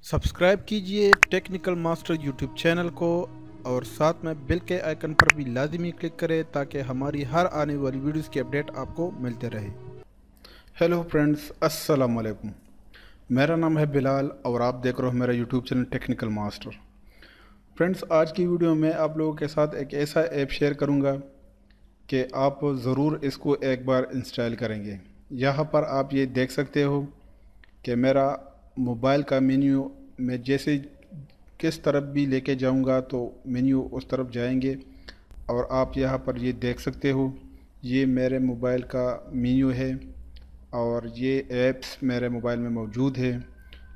Subscribe कीजिए technical master YouTube channel को और साथ में बेल के आइकन पर भी लाजिमी क्लिक करें ताकि हमारी हर आने वाली वीडियोस की अपडेट आपको मिलते रहे। हेलो फ्रेंड्स, अस्सलाम वालेकुम। मेरा नाम है बिलाल और आप देख रहे हो मेरा YouTube channel technical master. Friends, आज की वीडियो में आप लोगों के साथ एक ऐसा ऐप शेयर करूंगा कि आप ज़रूर इसको एक बार इंस्टॉल करेंगे। यहाँ पर आप ये देख सकते हो कि मेरा मोबाइल का मेन्यू मैं जैसे किस तरफ भी लेके जाऊंगा तो मेन्यू उस तरफ जाएंगे। और आप यहाँ पर ये देख सकते हो, ये मेरे मोबाइल का मेन्यू है और ये ऐप्स मेरे मोबाइल में मौजूद है।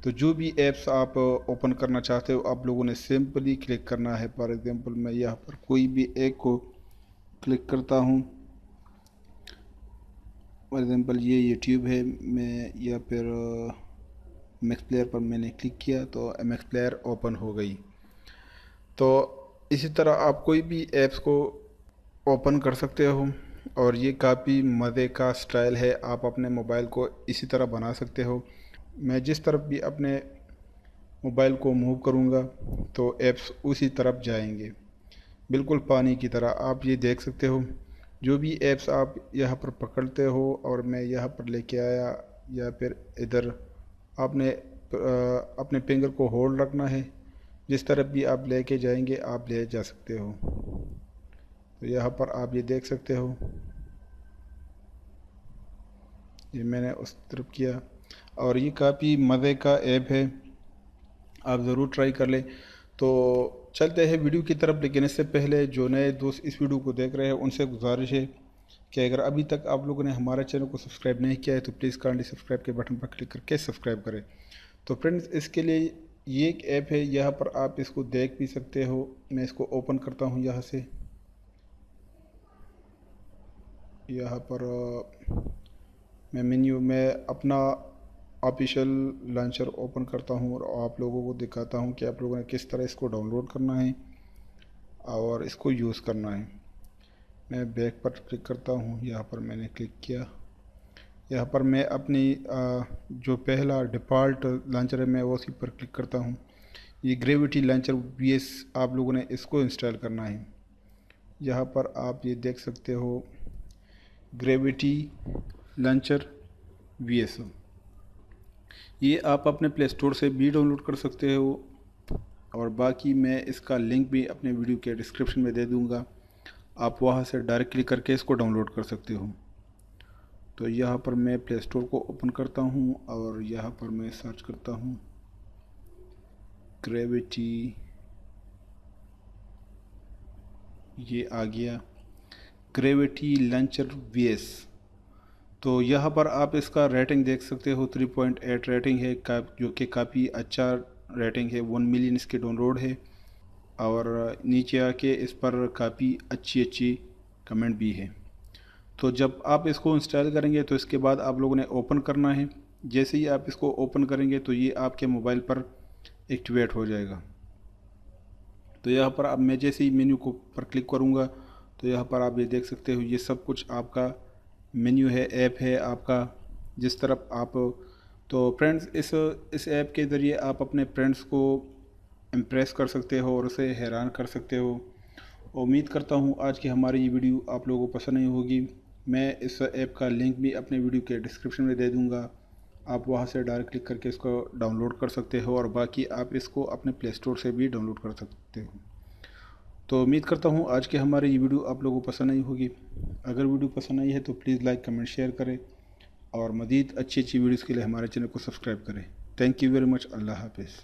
तो जो भी ऐप्स आप ओपन करना चाहते हो आप लोगों ने सिंपली क्लिक करना है। फॉर एग्जांपल मैं यहाँ पर कोई भी एक को क्लिक करता हूँ। फॉर एग्जांपल ये यूट्यूब है, मैं या फिर MX प्लेयर पर मैंने क्लिक किया तो MX प्लेयर ओपन हो गई। तो इसी तरह आप कोई भी ऐप्स को ओपन कर सकते हो और ये काफ़ी मज़े का स्टाइल है। आप अपने मोबाइल को इसी तरह बना सकते हो। मैं जिस तरफ भी अपने मोबाइल को मूव करूँगा तो ऐप्स उसी तरफ जाएंगे, बिल्कुल पानी की तरह। आप ये देख सकते हो, जो भी ऐप्स आप यहाँ पर पकड़ते हो और मैं यहाँ पर लेके आया या फिर इधर, आपने अपने फिंगर को होल्ड रखना है। जिस तरफ भी आप लेके जाएंगे आप ले जा सकते हो। तो यहाँ पर आप ये देख सकते हो, ये मैंने उस तरफ किया और ये काफ़ी मज़े का ऐप है, आप ज़रूर ट्राई कर लें। तो चलते हैं वीडियो की तरफ, लेकिन इससे पहले जो नए दोस्त इस वीडियो को देख रहे हैं उनसे गुजारिश है कि अगर अभी तक आप लोगों ने हमारे चैनल को सब्सक्राइब नहीं किया है तो प्लीज़ काइंडली सब्सक्राइब के बटन पर क्लिक करके सब्सक्राइब करें। तो फ्रेंड्स, इसके लिए ये एक ऐप है, यहाँ पर आप इसको देख भी सकते हो। मैं इसको ओपन करता हूँ यहाँ से। यहाँ पर मैं मेन्यू में अपना ऑफिशियल लॉन्चर ओपन करता हूँ और आप लोगों को दिखाता हूँ कि आप लोगों ने किस तरह इसको डाउनलोड करना है और इसको यूज़ करना है। मैं बैक पर क्लिक करता हूँ, यहाँ पर मैंने क्लिक किया। यहाँ पर मैं अपनी जो पहला डिफ़ॉल्ट लॉन्चर है मैं उसी पर क्लिक करता हूँ। ये ग्रेविटी लॉन्चर VS आप लोगों ने इसको इंस्टॉल करना है। यहाँ पर आप ये देख सकते हो, ग्रेविटी लॉन्चर VS। ये आप अपने प्ले स्टोर से भी डाउनलोड कर सकते हो और बाकी मैं इसका लिंक भी अपने वीडियो के डिस्क्रिप्शन में दे दूँगा, आप वहाँ से डायरेक्ट क्लिक करके इसको डाउनलोड कर सकते हो। तो यहाँ पर मैं प्ले स्टोर को ओपन करता हूँ और यहाँ पर मैं सर्च करता हूँ ग्रेविटी, ये आ गया ग्रेविटी लॉन्चर VS। तो यहाँ पर आप इसका रेटिंग देख सकते हो, 3.8 रेटिंग है जो कि काफ़ी अच्छा रेटिंग है। 1 मिलियन इसके डाउनलोड है और नीचे आके इस पर काफ़ी अच्छी कमेंट भी है। तो जब आप इसको इंस्टॉल करेंगे तो इसके बाद आप लोगों ने ओपन करना है। जैसे ही आप इसको ओपन करेंगे तो ये आपके मोबाइल पर एक्टिवेट हो जाएगा। तो यहाँ पर अब मैं जैसे ही मेन्यू को पर क्लिक करूँगा तो यहाँ पर आप ये देख सकते हो, ये सब कुछ आपका मेन्यू है, ऐप है आपका, जिस तरफ आप। तो फ्रेंड्स, इस ऐप के ज़रिए आप अपने फ्रेंड्स को इम्प्रेस कर सकते हो और उसे हैरान कर सकते हो। उम्मीद करता हूँ आज की हमारी ये वीडियो आप लोगों को पसंद आई होगी। मैं इस ऐप का लिंक भी अपने वीडियो के डिस्क्रिप्शन में दे दूँगा, आप वहाँ से डायरेक्ट क्लिक करके इसको डाउनलोड कर सकते हो और बाकी आप इसको अपने प्ले स्टोर से भी डाउनलोड कर सकते हो। तो उम्मीद करता हूँ आज की हमारी ये वीडियो आप लोगों को पसंद आई होगी। अगर वीडियो पसंद आई है तो प्लीज़ लाइक, कमेंट, शेयर करें और मज़ीद अच्छी वीडियोज़ के लिए हमारे चैनल को सब्सक्राइब करें। Thank you very much. अल्लाह हाफिज़।